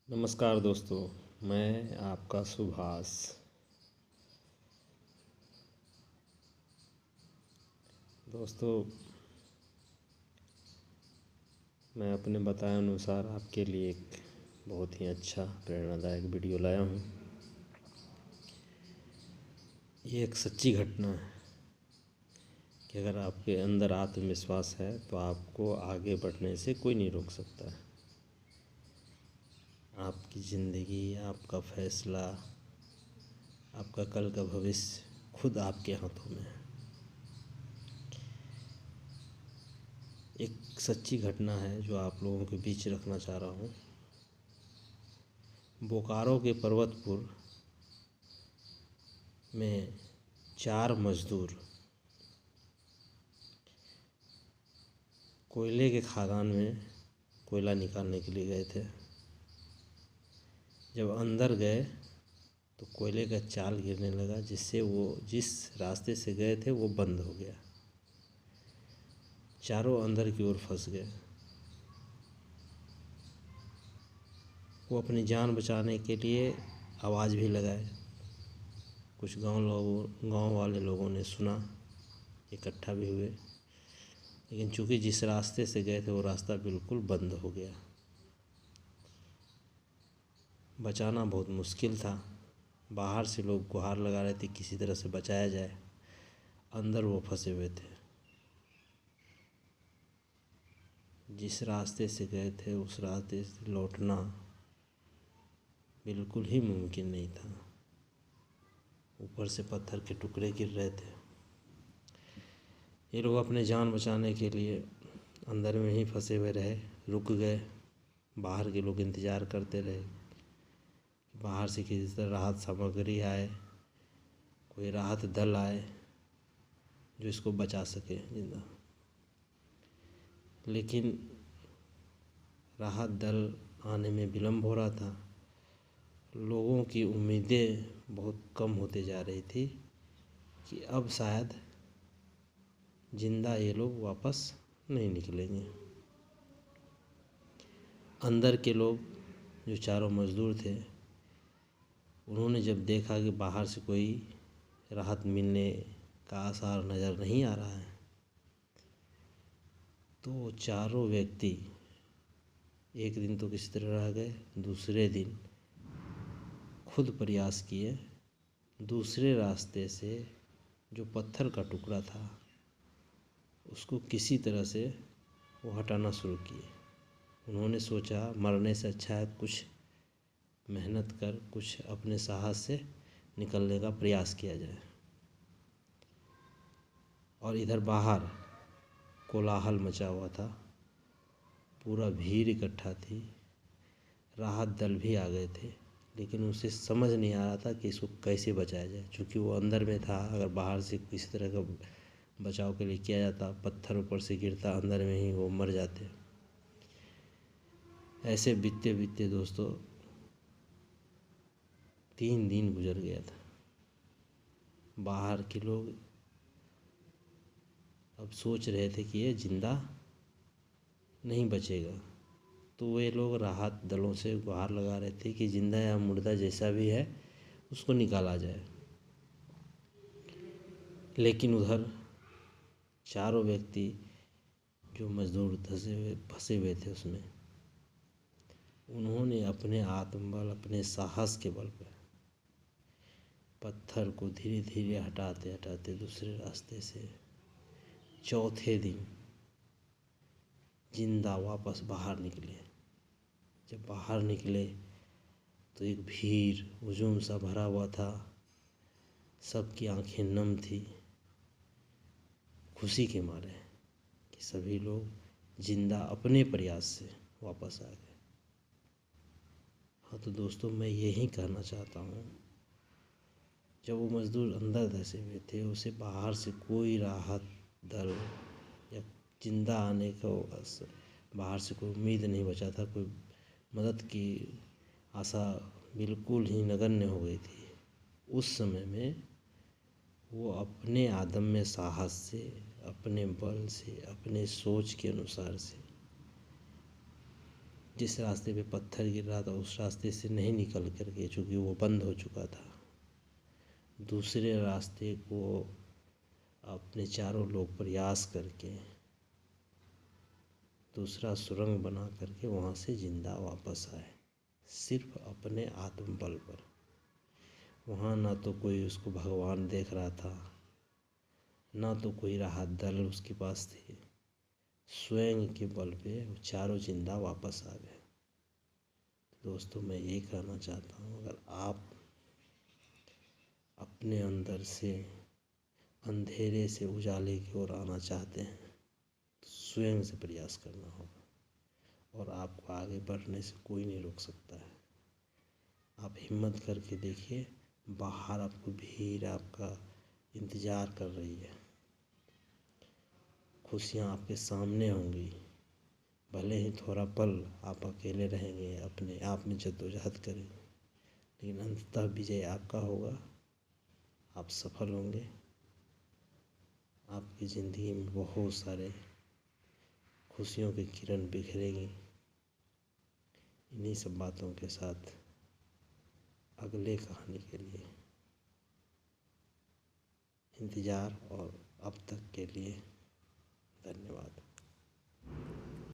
नमस्कार दोस्तों, मैं आपका सुभाष। दोस्तों, मैं अपने बताए अनुसार आपके लिए एक बहुत ही अच्छा प्रेरणादायक वीडियो लाया हूँ। ये एक सच्ची घटना है कि अगर आपके अंदर आत्मविश्वास है तो आपको आगे बढ़ने से कोई नहीं रोक सकता है। आपकी ज़िंदगी, आपका फैसला, आपका कल का भविष्य खुद आपके हाथों में है। एक सच्ची घटना है जो आप लोगों के बीच रखना चाह रहा हूँ। बोकारो के पर्वतपुर में 4 मजदूर कोयले के खदान में कोयला निकालने के लिए गए थे। जब अंदर गए तो कोयले का चाल गिरने लगा, जिससे वो जिस रास्ते से गए थे वो बंद हो गया। चारों अंदर की ओर फंस गए। वो अपनी जान बचाने के लिए आवाज़ भी लगाए। कुछ गांव वाले लोगों ने सुना, इकट्ठा भी हुए, लेकिन चूंकि जिस रास्ते से गए थे वो रास्ता बिल्कुल बंद हो गया। बचाना बहुत मुश्किल था। बाहर से लोग गुहार लगा रहे थे किसी तरह से बचाया जाए, अंदर वो फंसे हुए थे। जिस रास्ते से गए थे उस रास्ते से लौटना बिल्कुल ही मुमकिन नहीं था। ऊपर से पत्थर के टुकड़े गिर रहे थे। ये लोग अपने जान बचाने के लिए अंदर में ही फंसे हुए रहे, रुक गए। बाहर के लोग इंतज़ार करते रहे कि बाहर से किसी तरह राहत सामग्री आए, कोई राहत दल आए जो इसको बचा सके जिंदा। लेकिन राहत दल आने में विलम्ब हो रहा था। लोगों की उम्मीदें बहुत कम होते जा रही थी कि अब शायद जिंदा ये लोग वापस नहीं निकलेंगे। अंदर के लोग जो चारों मजदूर थे, उन्होंने जब देखा कि बाहर से कोई राहत मिलने का आसार नज़र नहीं आ रहा है, तो चारों व्यक्ति एक दिन तो किसी तरह रह गए। दूसरे दिन खुद प्रयास किए, दूसरे रास्ते से जो पत्थर का टुकड़ा था उसको किसी तरह से वो हटाना शुरू किए। उन्होंने सोचा मरने से अच्छा है कुछ मेहनत कर, कुछ अपने साहस से निकलने का प्रयास किया जाए। और इधर बाहर कोलाहल मचा हुआ था, पूरा भीड़ इकट्ठा थी, राहत दल भी आ गए थे, लेकिन उसे समझ नहीं आ रहा था कि इसको कैसे बचाया जाए। क्योंकि वो अंदर में था, अगर बाहर से किसी तरह का बचाव के लिए किया जाता, पत्थर ऊपर से गिरता, अंदर में ही वो मर जाते। ऐसे बीतते बीतते दोस्तों 3 दिन गुजर गया था। बाहर के लोग अब सोच रहे थे कि ये जिंदा नहीं बचेगा, तो वे लोग राहत दलों से गुहार लगा रहे थे कि जिंदा या मुर्दा जैसा भी है उसको निकाला जाए। लेकिन उधर चारों व्यक्ति जो मजदूर फंसे हुए थे उसमें, उन्होंने अपने आत्मबल, अपने साहस के बल पर पत्थर को धीरे धीरे हटाते हटाते दूसरे रास्ते से चौथे दिन जिंदा वापस बाहर निकले। जब बाहर निकले तो एक भीड़ हुजूम सा भरा हुआ था। सबकी आंखें नम थी खुशी के मारे कि सभी लोग जिंदा अपने प्रयास से वापस आ गए। हाँ तो दोस्तों, मैं यही कहना चाहता हूँ, जब वो मज़दूर अंदर धंसे हुए थे उसे बाहर से कोई राहत दल या जिंदा आने का बाहर से कोई उम्मीद नहीं बचा था। कोई मदद की आशा बिल्कुल ही नगण्य हो गई थी। उस समय में वो अपने अदम्य साहस से, अपने बल से, अपने सोच के अनुसार से जिस रास्ते पे पत्थर गिर रहा था उस रास्ते से नहीं निकल कर के, चूँकि वो बंद हो चुका था, दूसरे रास्ते को अपने चारों लोग प्रयास करके दूसरा सुरंग बना करके वहाँ से जिंदा वापस आए, सिर्फ अपने आत्मबल पर। वहाँ ना तो कोई उसको भगवान देख रहा था, ना तो कोई राहत दल उसके पास थे। स्वयं के बल पे वो चारों जिंदा वापस आ गए। दोस्तों, मैं ये कहना चाहता हूँ, अगर आप अपने अंदर से अंधेरे से उजाले की ओर आना चाहते हैं तो स्वयं से प्रयास करना होगा, और आपको आगे बढ़ने से कोई नहीं रोक सकता है। आप हिम्मत करके देखिए, बाहर आपको भीड़ आपका इंतज़ार कर रही है, खुशियाँ आपके सामने होंगी। भले ही थोड़ा पल आप अकेले रहेंगे, अपने आप में जद्दोजहद करेंगे, लेकिन अंततः विजय आपका होगा। आप सफल होंगे। आपकी ज़िंदगी में बहुत सारे खुशियों की किरण बिखरेंगी। इन्हीं सब बातों के साथ अगले कहानी के लिए इंतज़ार, और अब तक के लिए धन्यवाद।